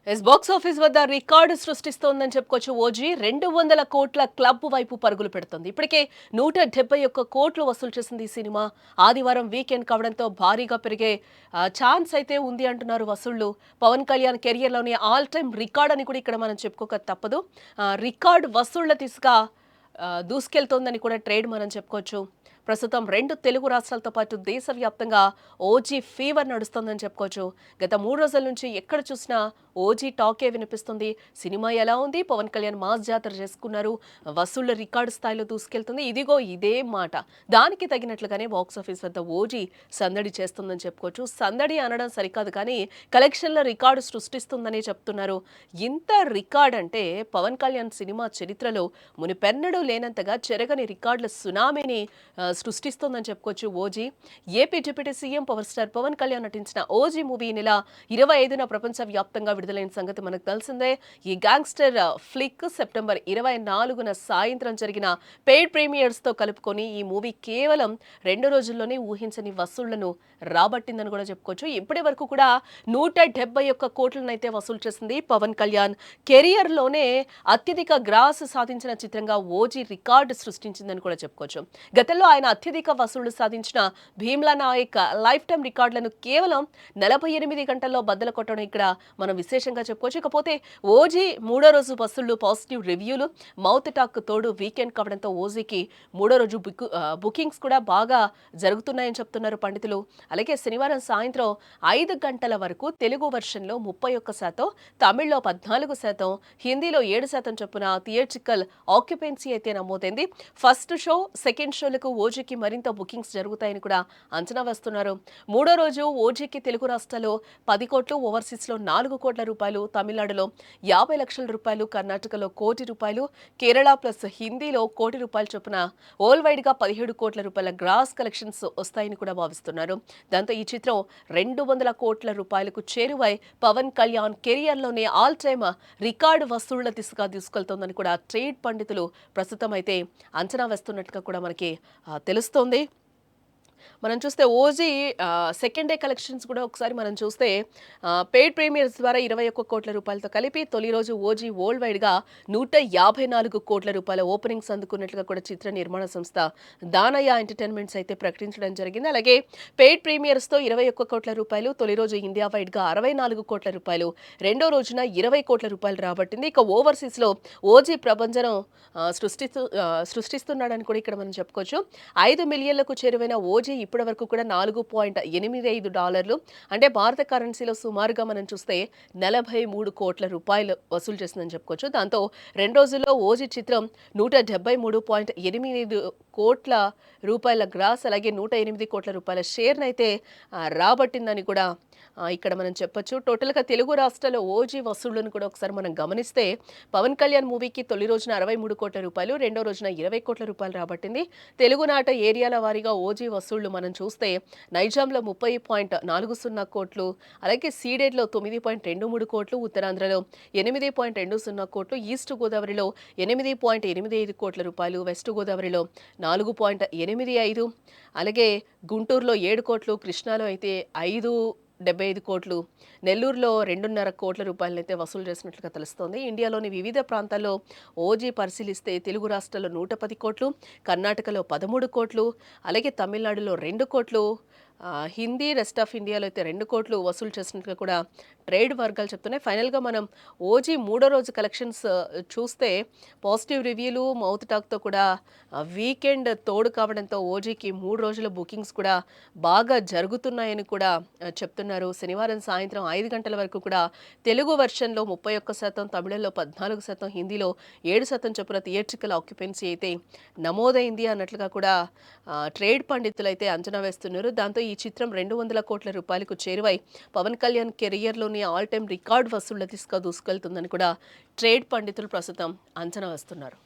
Box office వద్ద record సృష్టిస్తోందని చెప్పుకోవచ్చు. OG 200 కోట్ల క్లబ్ వైపు పరుగులు పెడుతోంది. ఇప్పటికే 171 కోట్లు వసూలు చేసింది ఈ సినిమా. ఆదివారం వీకెండ్ కావడంతో భారీగా పెరిగే ఛాన్స్ అయితే ఉంది అంటున్నారు వసూళ్లు. పవన్ కళ్యాణ్ కెరియర్లోని ఆల్ టైమ్ రికార్డ్ అని కూడా ఇక్కడ మనం చెప్పుకోక తప్పదు. రికార్డ్ వసూళ్ల దిశగా దూసుకెళ్తోందని కూడా ట్రేడ్ మనం చెప్పుకోవచ్చు. ప్రస్తుతం 2 తెలుగు రాష్ట్రాలతో పాటు దేశవ్యాప్తంగా ఓజీ ఫీవర్ నడుస్తోందని చెప్పుకోవచ్చు. గత 3 రోజుల నుంచి ఎక్కడ చూసినా ఓజీ టాకే వినిపిస్తుంది. సినిమా ఎలా ఉంది, పవన్ కళ్యాణ్ మాస్ జాతర చేసుకున్నారు, వసూళ్ల రికార్డు స్థాయిలో దూసుకెళ్తుంది. ఇదిగో ఇదే మాట. దానికి తగినట్లుగానే బాక్స్ ఆఫీస్ వద్ద ఓజీ సందడి చేస్తుందని చెప్పుకోవచ్చు. సందడి అనడం సరికాదు, కానీ కలెక్షన్ల రికార్డు సృష్టిస్తుందని చెప్తున్నారు. ఇంత రికార్డ్ అంటే పవన్ కళ్యాణ్ సినిమా చరిత్రలో మునిపెన్నడూ లేనంతగా చెరగని రికార్డుల సునామీని సృష్టిస్తోందని చెప్పుకోవచ్చు OG. AP deputy CM power star Pawan Kalyan నటించిన ఓజీ మూవీ నెల 25న ప్రపంచవ్యాప్తంగా విడుదలైన సంగతి మనకు తెలిసిందే. ఈ గ్యాంగ్స్టర్ ఫ్లిక్ సెప్టెంబర్ 24న సాయంత్రం జరిగిన పెయిడ్ ప్రీమియర్స్ తో కలుపుకొని ఈ మూవీ కేవలం 2 రోజుల్లోనే ఊహించని వసూళ్లను రాబట్టిందని కూడా చెప్పుకోవచ్చు. ఇప్పటి వరకు కూడా 171 కోట్లను అయితే వసూలు చేసింది. పవన్ కళ్యాణ్ కెరియర్ లోనే అత్యధిక గ్రాస్ సాధించిన చిత్రంగా ఓజీ రికార్డు సృష్టించిందని కూడా చెప్పుకోవచ్చు. గతంలో ఆయన అత్యధిక వసూళ్లు సాధించిన భీమ్లా నాయక్ లైఫ్ టైమ్ రికార్డులను కేవలం 48 గంటల్లో బద్దలు కొట్టడం ఇక్కడ మనం విశేషంగా చెప్పుకోవచ్చు. ఇకపోతే ఓజీ 3వ రోజు వసూళ్లు, పాజిటివ్ రివ్యూలు, మౌత్ టాక్ తోడు వీకెండ్ కావడంతో ఓజీకి 3వ రోజు బుకింగ్స్ కూడా బాగా జరుగుతున్నాయని చెప్తున్నారు పండితులు. అలాగే శనివారం సాయంత్రం 5 గంటల వరకు తెలుగు వెర్షన్లో 31%, తమిళ్లో 14%, హిందీలో 7% చొప్పున థియేట్రికల్ ఆక్యుపెన్సీ అయితే నమోదైంది. ఫస్ట్ షో, సెకండ్ షోలకు ఓజీకి మరింత బుకింగ్స్ జరుగుతాయని కూడా అంచనా వేస్తున్నారు. 3వ రోజు ఓజీకి తెలుగు రాష్ట్రాల్లో 10 కోట్లు, ఓవర్సీస్లో 4 కోట్ల రూపాయలు, తమిళనాడులో 50 లక్షల రూపాయలు, కర్ణాటకలో 1 కోటి రూపాయలు, కేరళ ప్లస్ హిందీలో 1 కోటి రూపాయల చొప్పున ఓల్ వైడ్ గా 17 కోట్ల రూపాయల గ్రాస్ కలెక్షన్స్ వస్తాయని కూడా భావిస్తున్నారు. దాంతో ఈ చిత్రం 200 కోట్ల రూపాయలకు చేరువై పవన్ కళ్యాణ్ కెరియర్లోనే ఆల్ టైమ్ రికార్డు వసూళ్ల దిశగా తీసుకెళ్తోందని కూడా ట్రేడ్ పండితులు ప్రస్తుతం అయితే అంచనా వేస్తున్నట్టుగా కూడా మనకి తెలుస్తోంది. మనం చూస్తే ఓజీ సెకండ్ డే కలెక్షన్స్ కూడా ఒకసారి మనం చూస్తే పెయిడ్ ప్రీమియర్స్ ద్వారా 21 కోట్ల రూపాయలతో కలిపి తొలి రోజు ఓజీ వరల్డ్ వైడ్గా 154 కోట్ల రూపాయల ఓపెనింగ్స్ అందుకున్నట్లుగా కూడా చిత్ర నిర్మాణ సంస్థ దానయ్య ఎంటర్టైన్మెంట్స్ అయితే ప్రకటించడం జరిగింది. అలాగే పెయిడ్ ప్రీమియర్స్తో 21 కోట్ల రూపాయలు, తొలి రోజు ఇండియా వైడ్గా 64 కోట్ల రూపాయలు, రెండో రోజున 20 కోట్ల రూపాయలు రాబట్టింది. ఇక ఓవర్సీస్లో ఓజీ ప్రభంజనం సృష్టిస్తున్నాడని కూడా ఇక్కడ మనం చెప్పుకోవచ్చు. 5 మిలియన్లకు చేరువైన ఓజీ ఇప్పటి వరకు కూడా $4.85, అంటే భారత కరెన్సీలో సుమారుగా మనం చూస్తే 43 కోట్ల రూపాయలు వసూలు చేసిందని చెప్పుకోవచ్చు. దాంతో 2 రోజుల్లో ఓజీ చిత్రం 173.85 కోట్ల రూపాయల గ్రాస్, అలాగే 108 కోట్ల రూపాయల షేర్నైతే రాబట్టిందని కూడా ఇక్కడ మనం చెప్పొచ్చు. టోటల్గా తెలుగు రాష్ట్రాల్లో ఓజీ వసూళ్లను కూడా ఒకసారి మనం గమనిస్తే పవన్ కళ్యాణ్ మూవీకి తొలి రోజున 63 కోట్ల రూపాయలు, రెండో రోజున 20 కోట్ల రూపాయలు రాబట్టింది. తెలుగునాట ఏరియాల వారీగా ఓజీ వసూళ్లు మనం చూస్తే నైజాంలో 30.40 కోట్లు, అలాగే సీడెడ్లో 9.23 కోట్లు, ఉత్తరాంధ్రలో 8.20 కోట్లు, ఈస్ట్ గోదావరిలో 8.85 కోట్ల రూపాయలు, వెస్ట్ గోదావరిలో 4.85, అలాగే గుంటూరులో 7 కోట్లు, కృష్ణాలో అయితే 5.75 కోట్లు, నెల్లూరులో 2.5 కోట్ల రూపాయలనైతే వసూలు చేసినట్లుగా తెలుస్తోంది. ఇండియాలోని వివిధ ప్రాంతాల్లో ఓజీ పరిశీలిస్తే తెలుగు రాష్ట్రాల్లో 110 కోట్లు, కర్ణాటకలో 13 కోట్లు, అలాగే తమిళనాడులో 2 కోట్లు, హిందీ, రెస్ట్ ఆఫ్ ఇండియాలో అయితే 2 కోట్లు వసూలు చేసినట్లుగా కూడా ట్రేడ్ వర్గాలు చెప్తున్నాయి. ఫైనల్గా మనం ఓజీ 3వ రోజు కలెక్షన్స్ చూస్తే పాజిటివ్ రివ్యూలు, మౌత్ టాక్తో కూడా వీకెండ్ తోడు కావడంతో ఓజీకి 3 రోజుల బుకింగ్స్ కూడా బాగా జరుగుతున్నాయని కూడా చెప్తున్నారు. శనివారం సాయంత్రం 5 గంటల వరకు కూడా తెలుగు వెర్షన్లో 31%, తమిళంలో 14%, హిందీలో 7% చొప్పున థియేట్రికల్ ఆక్యుపెన్సీ అయితే నమోదైంది అన్నట్లుగా కూడా ట్రేడ్ పండితులు అయితే అంచనా వేస్తున్నారు. దాంతో ఈ చిత్రం 200 కోట్ల రూపాయలకు చేరువై పవన్ కళ్యాణ్ కెరియర్లోని ఆల్ టైమ్ రికార్డ్ వసూళ్ల దిశగా దూసుకెళ్తుందని కూడా ట్రేడ్ పండితులు ప్రస్తుతం అంచనా వేస్తున్నారు.